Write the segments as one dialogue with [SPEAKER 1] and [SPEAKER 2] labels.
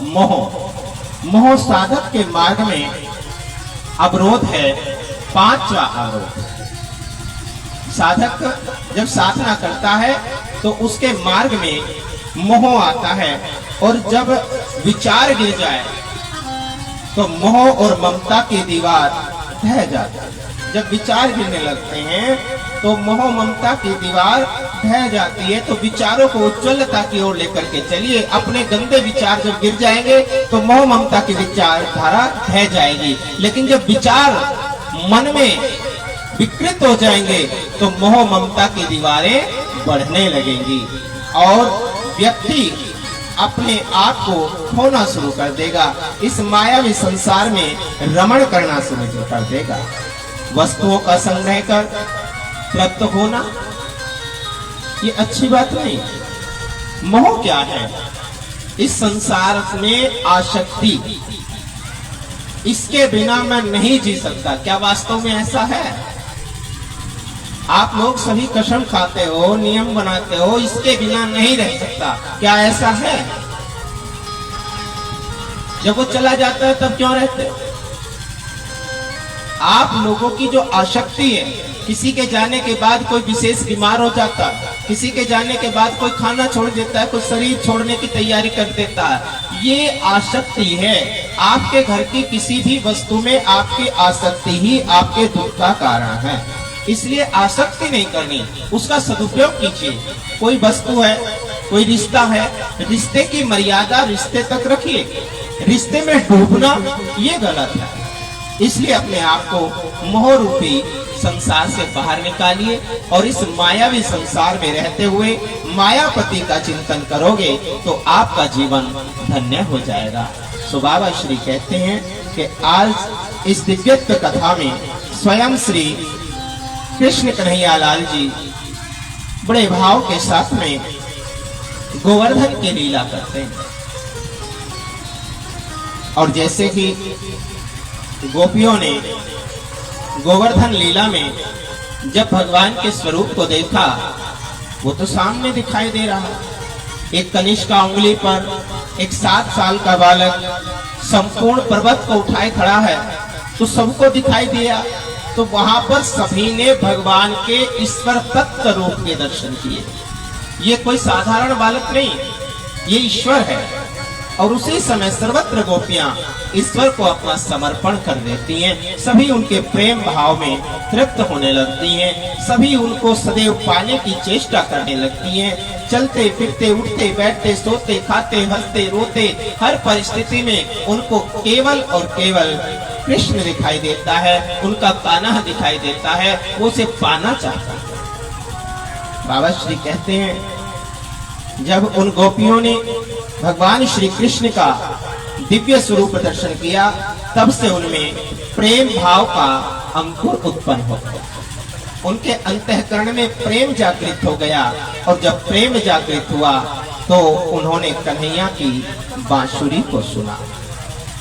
[SPEAKER 1] मोह। मोह साधक के मार्ग में अवरोध है, पांचवा अवरोध। साधक जब साधना करता है तो उसके मार्ग में मोह आता है, और जब विचार गिर जाए तो मोह और ममता की दीवार ढह जाती है। जब विचार गिरने लगते हैं तो मोह ममता की दीवार ढह जाती है। तो विचारों को उज्ज्वलता की ओर लेकर के चलिए। अपने गंदे विचार जब गिर जाएंगे तो मोह ममता की विचारधारा ढह जाएगी। लेकिन जब विचार मन में विकृत हो जाएंगे तो मोह ममता की दीवारें बढ़ने लगेंगी और व्यक्ति अपने आप को खोना शुरू कर देगा। इस मायावी संसार में रमण करना शुरू कर देगा। वस्तुओं का संग्रह कर तृप्त होना ये अच्छी बात नहीं। मोह क्या है? इस संसार में आसक्ति, इसके बिना मैं नहीं जी सकता। क्या वास्तव में ऐसा है? आप लोग सभी कसम खाते हो, नियम बनाते हो, इसके बिना नहीं रह सकता। क्या ऐसा है? जब वो चला जाता है तब क्यों रहते हो? आप लोगों की जो आसक्ति है, किसी के जाने के बाद कोई विशेष बीमार हो जाता है, किसी के जाने के बाद कोई खाना छोड़ देता है, कोई शरीर छोड़ने की तैयारी कर देता है। ये आसक्ति है। आपके घर की किसी भी वस्तु में आपकी आसक्ति ही आपके दुख का कारण है। इसलिए आसक्ति नहीं करनी, उसका सदुपयोग कीजिए। कोई वस्तु है, कोई रिश्ता है, रिश्ते की मर्यादा रिश्ते तक रखिए। रिश्ते में डूबना ये गलत है। इसलिए अपने आप को मोह रूपी संसार से बाहर निकालिए और इस मायावी संसार में रहते हुए मायापति का चिंतन करोगे तो आपका जीवन धन्य हो जाएगा। सो बाबा श्री कहते हैं कि आज इस दिव्यत्व कथा में स्वयं श्री कृष्ण कन्हैया लाल जी बड़े भाव के साथ में गोवर्धन की लीला करते हैं। और जैसे कि गोपियों ने गोवर्धन लीला में जब भगवान के स्वरूप को देखा, वो तो सामने दिखाई दे रहा। एक कनिष्ठ का उंगली पर एक 7 साल का बालक संपूर्ण पर्वत को उठाए खड़ा है, तो सबको दिखाई दिया। तो वहां पर सभी ने भगवान के ईश्वर तत्व रूप के दर्शन किए। ये कोई साधारण बालक नहीं, ये ईश्वर है। और उसी समय सर्वत्र गोपियां ईश्वर को अपना समर्पण कर देती हैं। सभी उनके प्रेम भाव में तृप्त होने लगती हैं। सभी उनको सदैव पाने की चेष्टा करने लगती हैं। चलते फिरते, उठते बैठते, सोते खाते, हंसते रोते, हर परिस्थिति में उनको केवल और केवल कृष्ण दिखाई देता है, उनका कान्हा दिखाई देता है। वो उसे पाना चाहता है। बाबा श्री कहते हैं जब उन गोपियों ने भगवान श्री कृष्ण का दिव्य स्वरूप दर्शन किया, तब से उनमें प्रेम भाव का अंकुर उत्पन्न हो गया। उनके अंतःकरण में प्रेम जागृत हो गया। और जब प्रेम जागृत हुआ तो उन्होंने कन्हैया की बांसुरी को सुना।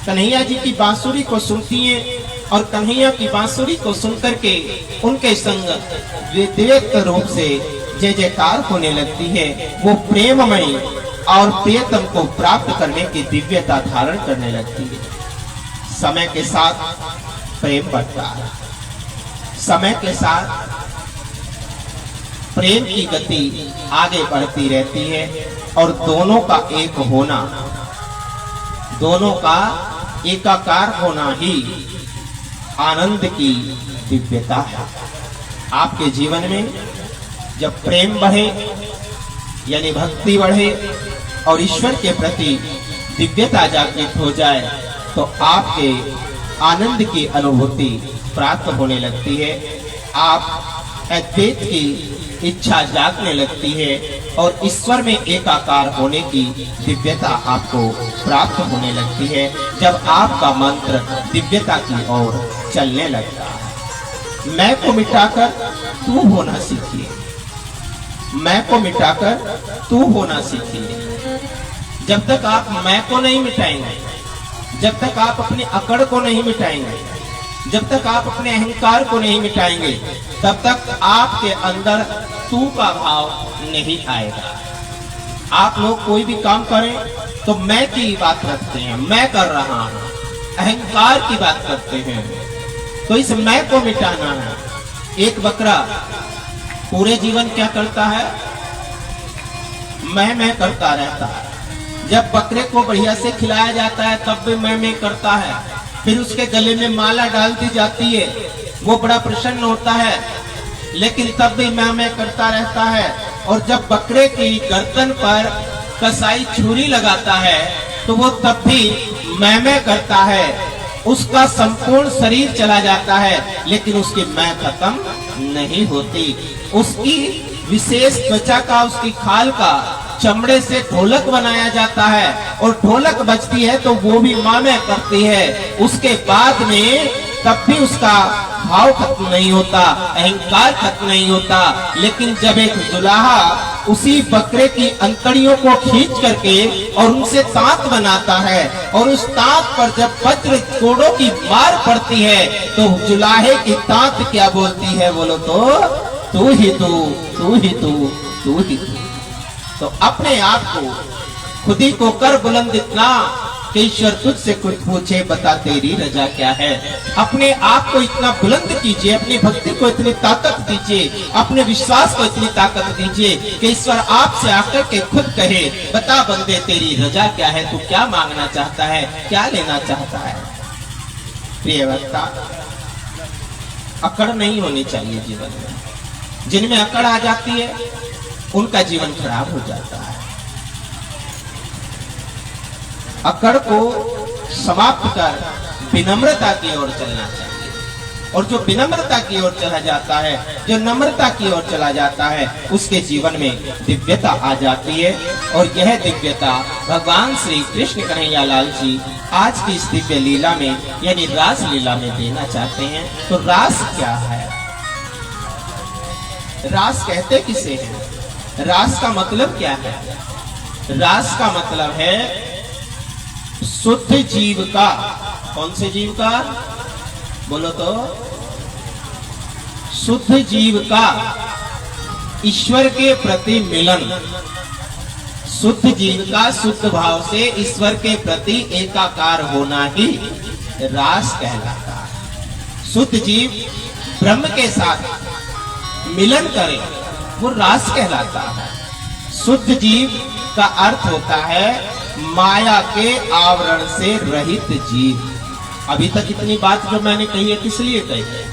[SPEAKER 1] कन्हैया जी की बांसुरी को सुनती हैं और कन्हैया की बांसुरी को सुनकर के उनके संग दिव्य रूप से जय जयकार होने लगती है। वो प्रेममयी और प्रियतम को प्राप्त करने की दिव्यता धारण करने लगती है। समय के साथ प्रेम बढ़ता है। समय के साथ प्रेम की गति आगे बढ़ती रहती है और दोनों का एक होना, दोनों का एकाकार होना ही आनंद की दिव्यता है। आपके जीवन में जब प्रेम बढ़े यानी भक्ति बढ़े और ईश्वर के प्रति दिव्यता जागृत हो जाए तो आपके आनंद की अनुभूति प्राप्त होने लगती है। आप अद्वैत की इच्छा जागने लगती है और ईश्वर में एकाकार होने की दिव्यता आपको प्राप्त होने लगती है। जब आपका मंत्र दिव्यता की ओर चलने लगता है। मैं को मिटाकर तू होना सीखिए। मैं को मिटाकर तू होना सीखिए। जब तक आप मैं को नहीं मिटाएंगे, जब तक आप अपनी अकड़ को नहीं मिटाएंगे, जब तक आप अपने अहंकार को नहीं मिटाएंगे, तब तक आपके अंदर तू का भाव नहीं आएगा। आप लोग कोई भी काम करें तो मैं की बात रखते हैं, मैं कर रहा हूं, अहंकार की बात करते हैं। तो इस मैं को मिटाना है। एक बकरा पूरे जीवन क्या करता है? मैं करता रहता है। जब बकरे को बढ़िया से खिलाया जाता है तब भी मैं करता है। फिर उसके गले में माला डाल दी जाती है, वो बड़ा प्रसन्न होता है, लेकिन तब भी मैं करता रहता है। और जब बकरे की गर्दन पर कसाई छुरी लगाता है तो वो तब भी मैं करता है। उसका संपूर्ण शरीर चला जाता है लेकिन उसकी मैं खत्म नहीं होती। उसकी विशेष त्वचा का, उसकी खाल का, चमड़े से ढोलक बनाया जाता है और ढोलक बजती है तो वो भी माँ में करती है। उसके बाद में तब भी उसका भाव खत्म नहीं होता, अहंकार खत्म नहीं होता। लेकिन जब एक दुल्हा उसी बकरे की अंतड़ियों को खींच करके और उनसे तांत बनाता है और उस तांत पर जब वज्र कोड़ों की मार पड़ती है तो जुलाहे की तांत क्या बोलती है? बोलो तो, तू ही तू, तू ही तू, तू ही तू। तो अपने आप को, खुद ही को कर बुलंद इतना कि ईश्वर तुझसे कुछ पूछे, बता तेरी रजा क्या है। अपने आप को इतना बुलंद कीजिए, अपनी भक्ति को इतनी ताकत दीजिए, अपने विश्वास को इतनी ताकत दीजिए कि ईश्वर आपसे आकर के खुद कहे, बता बंदे तेरी रजा क्या है, तू क्या मांगना चाहता है, क्या लेना चाहता है। प्रिय वक्ता, अकड़ नहीं होनी चाहिए जीवन में। जिनमें अकड़ आ जाती है उनका जीवन खराब हो जाता है। अकड़ को समाप्त कर विनम्रता की ओर चलना चाहिए। और जो विनम्रता की ओर चला जाता है, जो नम्रता की ओर चला जाता है, उसके जीवन में दिव्यता आ जाती है। और यह दिव्यता भगवान श्री कृष्ण कन्हैया लाल जी आज की इस दिव्य लीला में यानी रास लीला में देना चाहते हैं। तो रास क्या है? रास कहते किसे हैं? रास का मतलब क्या है? रास का मतलब है शुद्ध जीव का। कौन से जीव का? बोलो तो, शुद्ध जीव का ईश्वर के प्रति मिलन। शुद्ध जीव का शुद्ध भाव से ईश्वर के प्रति एकाकार होना ही रास कहलाता है। शुद्ध जीव ब्रह्म के साथ मिलन करे वो रास कहलाता है। शुद्ध जीव का अर्थ होता है माया के आवरण से रहित जीव। अभी तक इतनी बात जो मैंने कही है किस लिए कही है?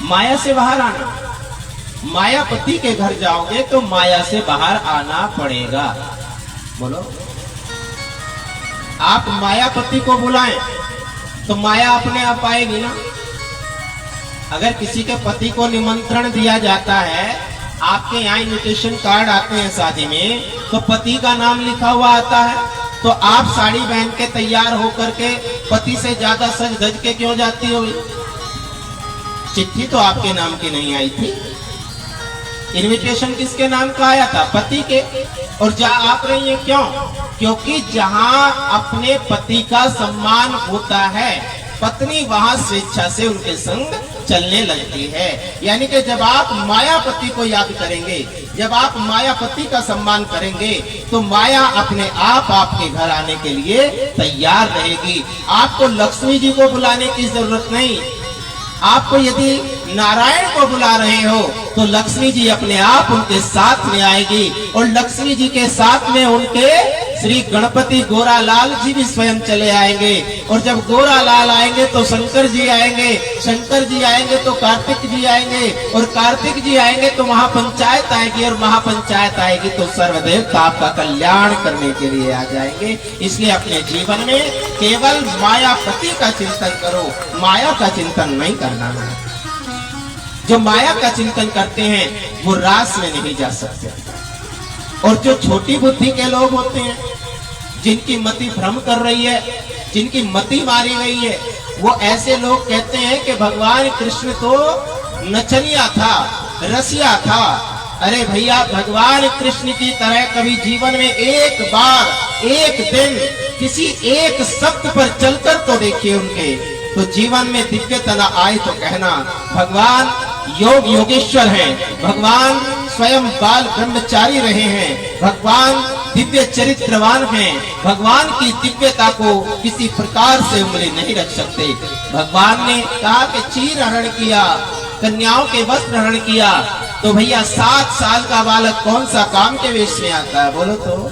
[SPEAKER 1] माया से बाहर आना। मायापति के घर जाओगे तो माया से बाहर आना पड़ेगा। बोलो, आप मायापति को बुलाएं तो माया अपने आप आएगी ना। अगर किसी के पति को निमंत्रण दिया जाता है, आपके यहाँ इन्विटेशन कार्ड आते हैं शादी में, तो पति का नाम लिखा हुआ आता है, तो आप साड़ी पहन के तैयार होकर के पति से ज्यादा सज धज के क्यों जाती होगी? चिट्ठी तो आपके नाम की नहीं आई थी। इन्विटेशन किसके नाम का आया था? पति के। और जा आप रही है क्यों? क्योंकि जहां अपने पति का सम्मान होता है, पत्नी वहां स्वेच्छा से उनके संग चलने लगती है। यानी कि जब आप मायापति को याद करेंगे, जब आप मायापति का सम्मान करेंगे, तो माया अपने आप आपके घर आने के लिए तैयार रहेगी। आपको लक्ष्मी जी को बुलाने की जरूरत नहीं। आपको यदि नारायण को बुला रहे हो तो लक्ष्मी जी अपने आप उनके साथ में आएगी। और लक्ष्मी जी के साथ में उनके श्री गणपति गोरा लाल जी भी स्वयं चले आएंगे। और जब गोरा लाल आएंगे तो शंकर जी आएंगे, शंकर जी आएंगे तो कार्तिक जी आएंगे, और कार्तिक जी आएंगे तो महापंचायत आएगी, और महापंचायत आएगी तो सर्वदेवता आपका कल्याण करने के लिए आ जाएंगे। इसलिए अपने जीवन में केवल मायापति का चिंतन करो, माया का चिंतन नहीं करना है। जो माया का चिंतन करते हैं वो रास में नहीं जा सकते। और जो छोटी बुद्धि के लोग होते हैं, जिनकी मति भ्रम कर रही है, जिनकी मति मारी गई है, वो ऐसे लोग कहते हैं कि भगवान कृष्ण तो नचनिया था, रसिया था। अरे भैया, भगवान कृष्ण की तरह कभी जीवन में एक बार, एक दिन किसी एक शब्द पर चलकर तो देखिए उनके, तो जीवन में दिव्यता न आए तो कहना भगवान योग योगेश्वर हैं, भगवान स्वयं बाल ब्रह्मचारी रहे हैं। भगवान दिव्य चरित्रवान हैं। भगवान की दिव्यता को किसी प्रकार से उंगली नहीं रख सकते। भगवान ने कहा कि चीर हरण किया, कन्याओं के वस्त्र हरण किया, तो भैया 7 साल का बालक कौन सा काम के वेश में आता है, बोलो तो।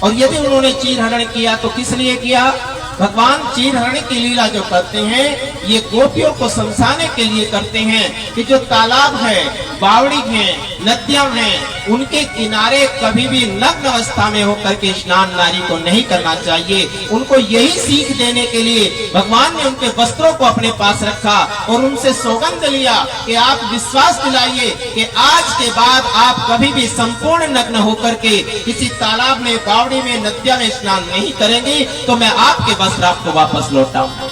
[SPEAKER 1] और यदि उन्होंने चीर हरण किया तो किस लिए किया? भगवान चीर हरण की लीला जो करते हैं ये गोपियों को समझाने के लिए करते हैं कि जो तालाब है, बावड़ी है, नदियां हैं, उनके किनारे कभी भी नग्न अवस्था में होकर के स्नान नारी को नहीं करना चाहिए। उनको यही सीख देने के लिए भगवान ने उनके वस्त्रों को अपने पास रखा और उनसे सौगंध लिया कि आप विश्वास दिलाइए कि आज के बाद आप कभी भी संपूर्ण नग्न होकर के किसी तालाब में, बावड़ी में, नदिया में स्नान नहीं करेंगे तो मैं आपके वस्त्र आपको वापस लौटाऊंगा।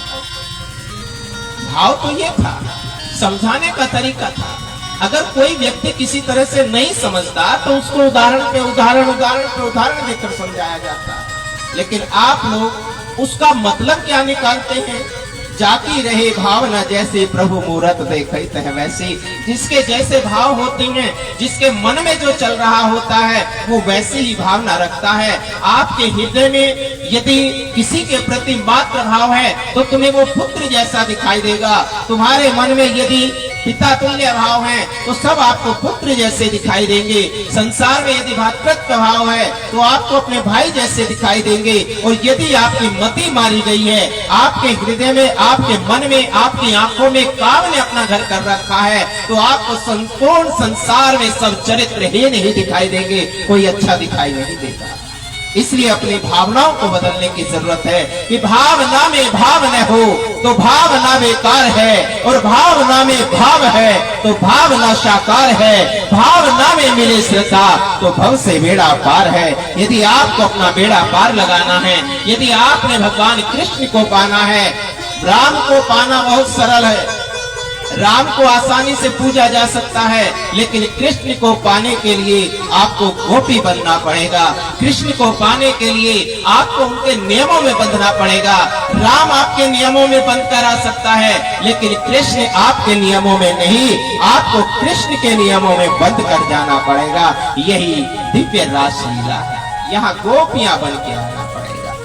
[SPEAKER 1] भाव तो ये था, समझाने का तरीका था। अगर कोई व्यक्ति किसी तरह से नहीं समझता तो उसको उदाहरण पे उदाहरण देकर समझाया जाता। लेकिन आप लोग उसका मतलब क्या निकालते हैं? जाती रहे भावना जैसे प्रभु मूरत देखत है वैसे। जिसके जैसे भाव होते हैं, जिसके मन में जो चल रहा होता है वो वैसी ही भावना रखता है। आपके हृदय में यदि किसी के प्रति मात्र भाव है तो तुम्हें वो पुत्र जैसा दिखाई देगा। तुम्हारे मन में यदि पिता तुल्य भाव है तो सब आपको पुत्र जैसे दिखाई देंगे। संसार में यदि भातृत्व भाव है तो आपको अपने भाई जैसे दिखाई देंगे। और यदि आपकी मति मारी गई है, आपके हृदय में, आपके मन में, आपकी आंखों में काम ने अपना घर कर रखा है तो आपको संपूर्ण संसार में सब चरित्रहीन ही दिखाई देंगे, कोई अच्छा दिखाई नहीं देगा। इसलिए अपनी भावनाओं को बदलने की जरूरत है कि भावना में भाव न हो तो भावना बेकार है, और भावना में भाव है तो भावना साकार है। भावना में मिले श्रद्धा तो भव से बेड़ा पार है। यदि आपको अपना बेड़ा पार लगाना है, यदि आपने भगवान कृष्ण को पाना है, राम को पाना बहुत सरल है। राम को आसानी से पूजा जा सकता है, लेकिन कृष्ण को पाने के लिए आपको गोपी बनना पड़ेगा। कृष्ण को पाने के लिए आपको उनके नियमों में बंधना पड़ेगा। राम आपके नियमों में बंध कर आ सकता है, लेकिन कृष्ण आपके नियमों में नहीं, आपको कृष्ण के नियमों में बंध कर जाना पड़ेगा। यही दिव्य रासलीला है। यहाँ गोपियां बन के आना पड़ेगा।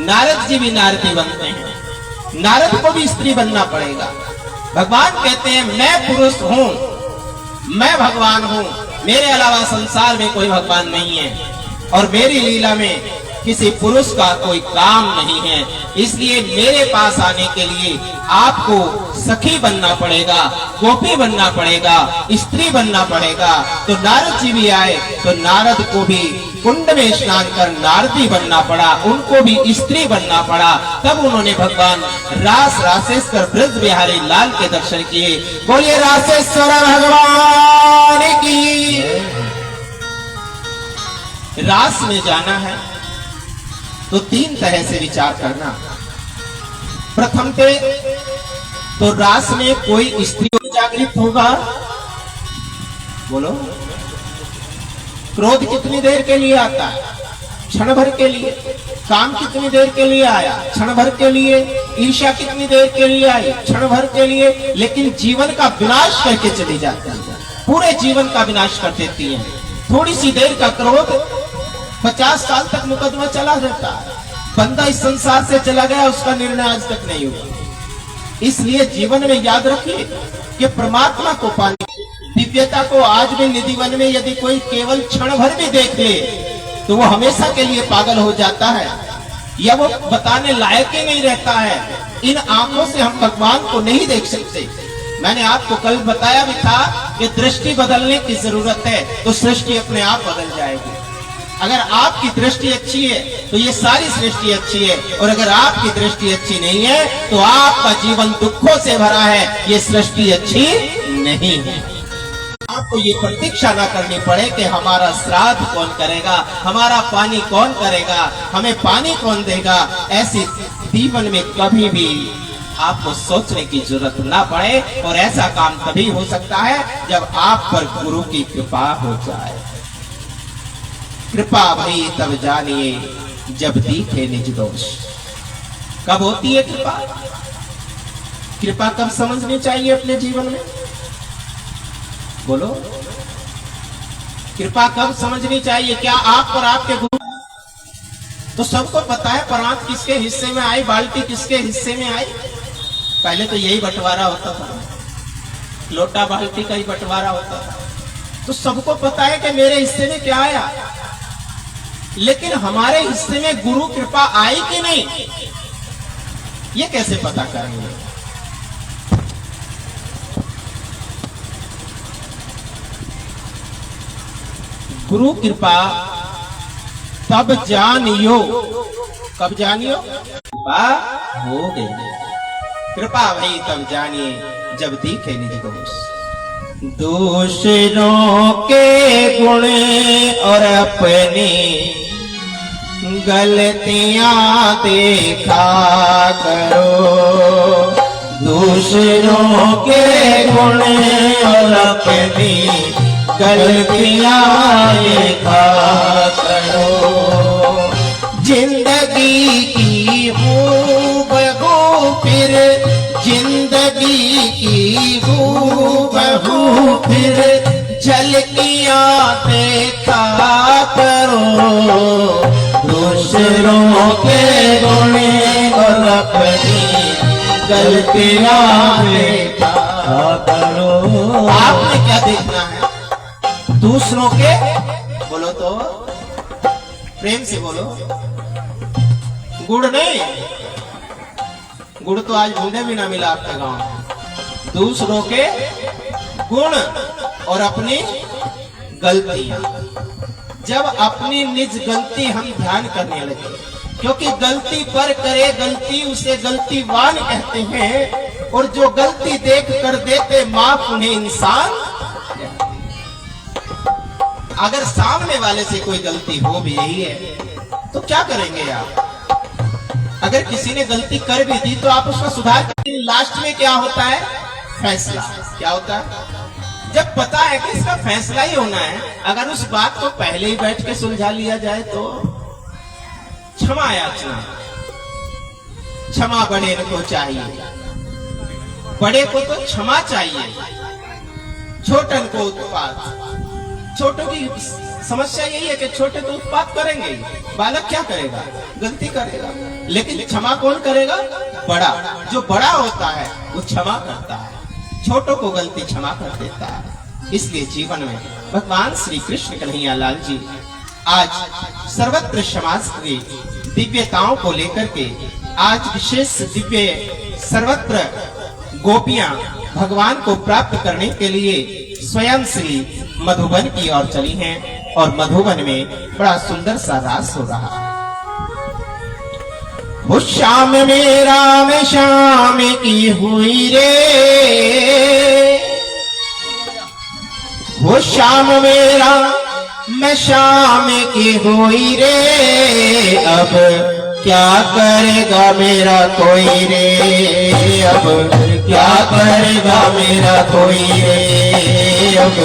[SPEAKER 1] नारद जी भी नारदी बनते हैं, नारद को भी स्त्री बनना पड़ेगा। भगवान कहते हैं मैं पुरुष हूं, मैं भगवान हूं, मेरे अलावा संसार में कोई भगवान नहीं है और मेरी लीला में किसी पुरुष का कोई काम नहीं है। इसलिए मेरे पास आने के लिए आपको सखी बनना पड़ेगा, गोपी बनना पड़ेगा, स्त्री बनना पड़ेगा। तो नारद जी भी आए तो नारद को भी कुंड में स्नान कर नारदी बनना पड़ा, उनको भी स्त्री बनना पड़ा। तब उन्होंने भगवान रास रासेश्वर ब्रज बिहारी लाल के दर्शन किए। बोलिए रासेश्वर भगवान की। रास में जाना है तो 3 तरह से विचार करना। प्रथम पे तो रास में कोई स्त्री जागृत होगा, बोलो। क्रोध कितनी देर के लिए आता है? क्षण भर के लिए। काम कितनी देर के लिए आया? क्षण भर के लिए। ईर्ष्या कितनी देर के लिए आई? क्षण भर के लिए। लेकिन जीवन का विनाश करके चली जाती है, पूरे जीवन का विनाश कर देती है। थोड़ी सी देर का क्रोध 50 साल तक मुकदमा चला जाता है। बंदा इस संसार से चला गया, उसका निर्णय आज तक नहीं हुआ। इसलिए जीवन में याद रखिए कि परमात्मा को पाने, दिव्यता को आज भी निधिवन में यदि कोई केवल क्षण भर भी देख ले तो वो हमेशा के लिए पागल हो जाता है, या वो बताने लायक ही नहीं रहता है। इन आंखों से हम भगवान को नहीं देख सकते। मैंने आपको कल बताया भी था कि दृष्टि बदलने की जरूरत है तो सृष्टि अपने आप बदल जाएगी। अगर आपकी दृष्टि अच्छी है तो ये सारी सृष्टि अच्छी है, और अगर आपकी दृष्टि अच्छी नहीं है तो आपका जीवन दुखों से भरा है, ये सृष्टि अच्छी नहीं है। आपको ये प्रतीक्षा ना करनी पड़े कि हमारा श्राद्ध कौन करेगा, हमारा पानी कौन करेगा, हमें पानी कौन देगा। ऐसी जीवन में कभी भी आपको सोचने की जरूरत ना पड़े, और ऐसा काम तभी हो सकता है जब आप पर गुरु की कृपा हो जाए। कृपा भई तब जानिए जब दिखे निज दोष। कब होती है कृपा? कृपा कब समझनी चाहिए अपने जीवन में, बोलो। कृपा कब समझनी चाहिए? क्या आप और आपके गुरु, तो सबको पता है परात किसके हिस्से में आई, बाल्टी किसके हिस्से में आई। पहले तो यही बंटवारा होता था, लोटा बाल्टी का ही बंटवारा होता था। तो सबको पता है कि मेरे हिस्से में क्या आया, लेकिन हमारे हिस्से में गुरु कृपा आई कि नहीं, ये कैसे पता करेंगे? गुरु कृपा तब जानियो, कब जानियो? कृपा हो गई, कृपा भई तब जानिए जब दिखे निज दोष। दूसरों के गुण और अपनी गलतियां देखा करो, दूसरों के गुण और अपनी गलतियां देखा करो। जिंदगी की हूबहू फिर, जिंदगी की हूबहू फिर झलकियां देखा करो, दूसरों के गुण और अपनी गलतियां देखा करो। आपने क्या देखना है? दूसरों के, बोलो तो प्रेम से बोलो, गुड़ नहीं, गुड़ तो आज ढूंढे भी ना मिला आपके गांव में। दूसरों के गुण और अपनी गलतियां, जब अपनी निज गलती हम ध्यान करने लगे, क्योंकि गलती पर करे गलती उसे गलतीवान कहते हैं, और जो गलती देख कर देते माफ उन्हें इंसान। अगर सामने वाले से कोई गलती हो भी रही है तो क्या करेंगे आप? अगर किसी ने गलती कर भी दी तो आप उसका सुधार करेंगे। लास्ट में क्या होता है? फैसला। क्या होता है? जब पता है कि इसका फैसला ही होना है, अगर उस बात को पहले ही बैठ के सुलझा लिया जाए तो क्षमा याचना, क्षमा बड़े को चाहिए, बड़े को तो क्षमा चाहिए, छोटन को उत्पात। छोटों की समस्या यही है कि छोटे तो उत्पात करेंगे, बालक क्या करेगा? गलती करेगा, लेकिन क्षमा कौन करेगा? बड़ा। जो बड़ा होता है वो क्षमा करता है, छोटों को गलती क्षमा कर देता है। इसलिए जीवन में भगवान श्री कृष्ण कन्हैया लाल जी आज सर्वत्र समाज की दिव्यताओं को लेकर के आज विशेष दिव्य सर्वत्र गोपियां भगवान को प्राप्त करने के लिए स्वयं श्री मधुबन की ओर चली हैं, और मधुबन में बड़ा सुंदर सा रास हो रहा है। वो शाम में राम शाम की हुई रे, वो शाम में राम शाम की हुई रे, अब क्या करेगा मेरा कोई रे, अब क्या करेगा मेरा कोई रे, अब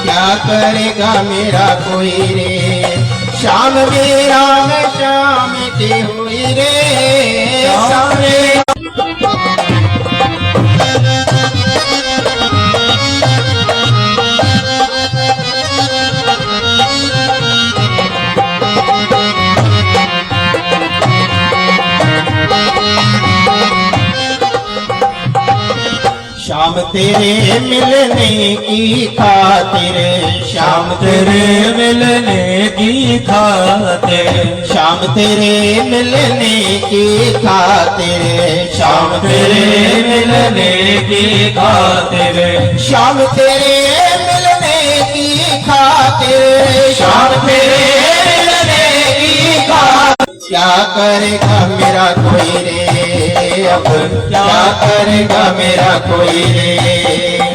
[SPEAKER 1] क्या करेगा मेरा कोई रे। शाम मेरा मैं शाम की हुई रे, शाम शाम तेरे मिलने की खातिर, शाम तेरे मिलने की खातिर, शाम तेरे मिलने की खातिर, शाम तेरे मिलने की खातिर, शाम तेरे मिलने की खातिर, शाम तेरे मिलने की खातिर। क्या करेगा मेरा कोई रे, अब क्या करेगा मेरा कोई रे।